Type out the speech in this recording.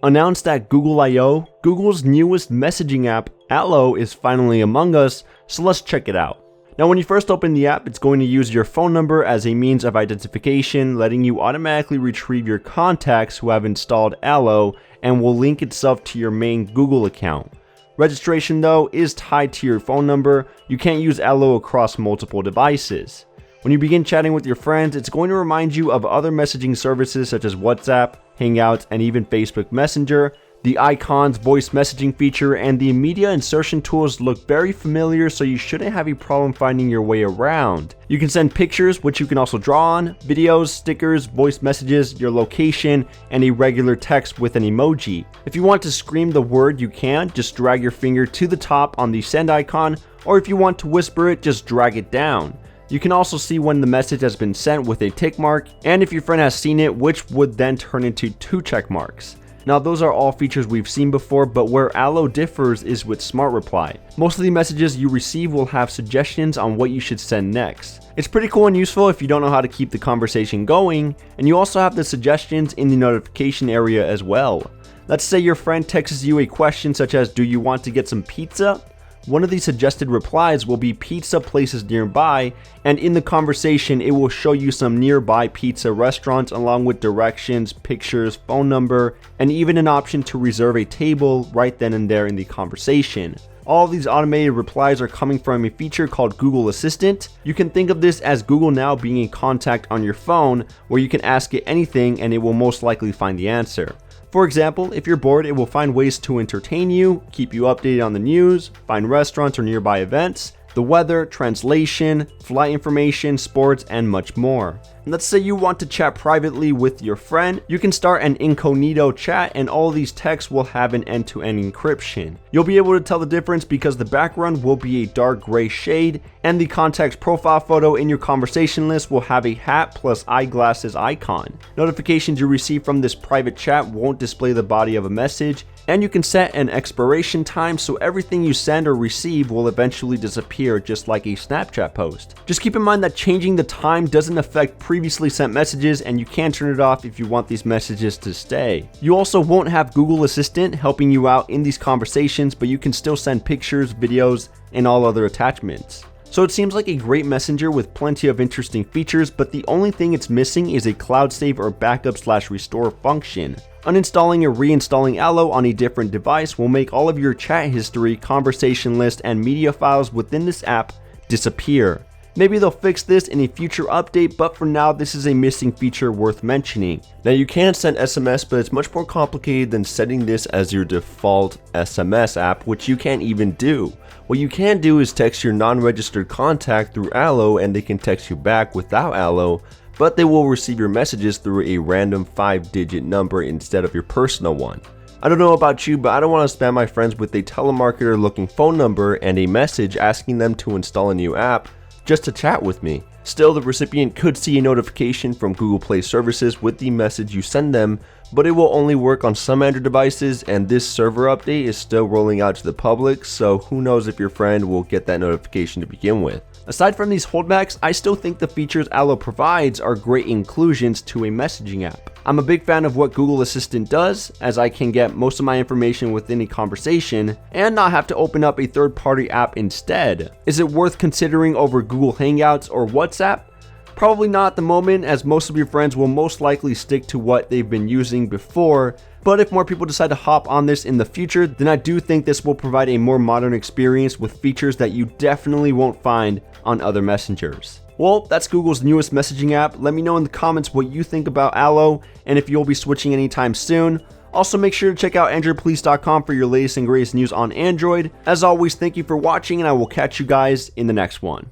Announced at Google I/O, Google's newest messaging app, Allo, is finally among us, so let's check it out. Now when you first open the app, it's going to use your phone number as a means of identification, letting you automatically retrieve your contacts who have installed Allo, and will link itself to your main Google account. Registration though is tied to your phone number. You can't use Allo across multiple devices. When you begin chatting with your friends, it's going to remind you of other messaging services such as WhatsApp, Hangouts, and even Facebook Messenger. The icons, voice messaging feature, and the media insertion tools look very familiar, so you shouldn't have a problem finding your way around. You can send pictures, which you can also draw on, videos, stickers, voice messages, your location, and a regular text with an emoji. If you want to scream the word, you can. Just drag your finger to the top on the send icon, or if you want to whisper it, just drag it down. You can also see when the message has been sent with a tick mark, and if your friend has seen it, which would then turn into 2 check marks. Now those are all features we've seen before, but where Allo differs is with Smart Reply. Most of the messages you receive will have suggestions on what you should send next. It's pretty cool and useful if you don't know how to keep the conversation going, and you also have the suggestions in the notification area as well. Let's say your friend texts you a question such as, "Do you want to get some pizza?" One of the suggested replies will be pizza places nearby, and in the conversation it will show you some nearby pizza restaurants along with directions, pictures, phone number, and even an option to reserve a table right then and there in the conversation. All of these automated replies are coming from a feature called Google Assistant. You can think of this as Google Now being a contact on your phone where you can ask it anything and it will most likely find the answer. For example, if you're bored, it will find ways to entertain you, keep you updated on the news, find restaurants or nearby events, the weather, translation, flight information, sports, and much more. And let's say you want to chat privately with your friend, you can start an incognito chat and all of these texts will have an end-to-end encryption. You'll be able to tell the difference because the background will be a dark gray shade, and the contact's profile photo in your conversation list will have a hat plus eyeglasses icon. Notifications you receive from this private chat won't display the body of a message, and you can set an expiration time so everything you send or receive will eventually disappear just like a Snapchat post. Just keep in mind that changing the time doesn't affect previously sent messages, and you can turn it off if you want these messages to stay. You also won't have Google Assistant helping you out in these conversations, but you can still send pictures, videos, and all other attachments. So it seems like a great messenger with plenty of interesting features, but the only thing it's missing is a cloud save or backup/restore function. Uninstalling or reinstalling Allo on a different device will make all of your chat history, conversation list, and media files within this app disappear. Maybe they'll fix this in a future update, but for now this is a missing feature worth mentioning. Now you can send SMS, but it's much more complicated than setting this as your default SMS app, which you can't even do. What you can do is text your non-registered contact through Allo and they can text you back without Allo, but they will receive your messages through a random 5-digit number instead of your personal one. I don't know about you, but I don't want to spam my friends with a telemarketer looking phone number and a message asking them to install a new app just to chat with me. Still, the recipient could see a notification from Google Play services with the message you send them, but it will only work on some Android devices, and this server update is still rolling out to the public, so who knows if your friend will get that notification to begin with. Aside from these holdbacks, I still think the features Allo provides are great inclusions to a messaging app. I'm a big fan of what Google Assistant does, as I can get most of my information within a conversation and not have to open up a third-party app instead. Is it worth considering over Google Hangouts or WhatsApp? Probably not at the moment, as most of your friends will most likely stick to what they've been using before, but if more people decide to hop on this in the future, then I do think this will provide a more modern experience with features that you definitely won't find on other messengers. Well, that's Google's newest messaging app. Let me know in the comments what you think about Allo and if you'll be switching anytime soon. Also, make sure to check out AndroidPolice.com for your latest and greatest news on Android. As always, thank you for watching, and I will catch you guys in the next one.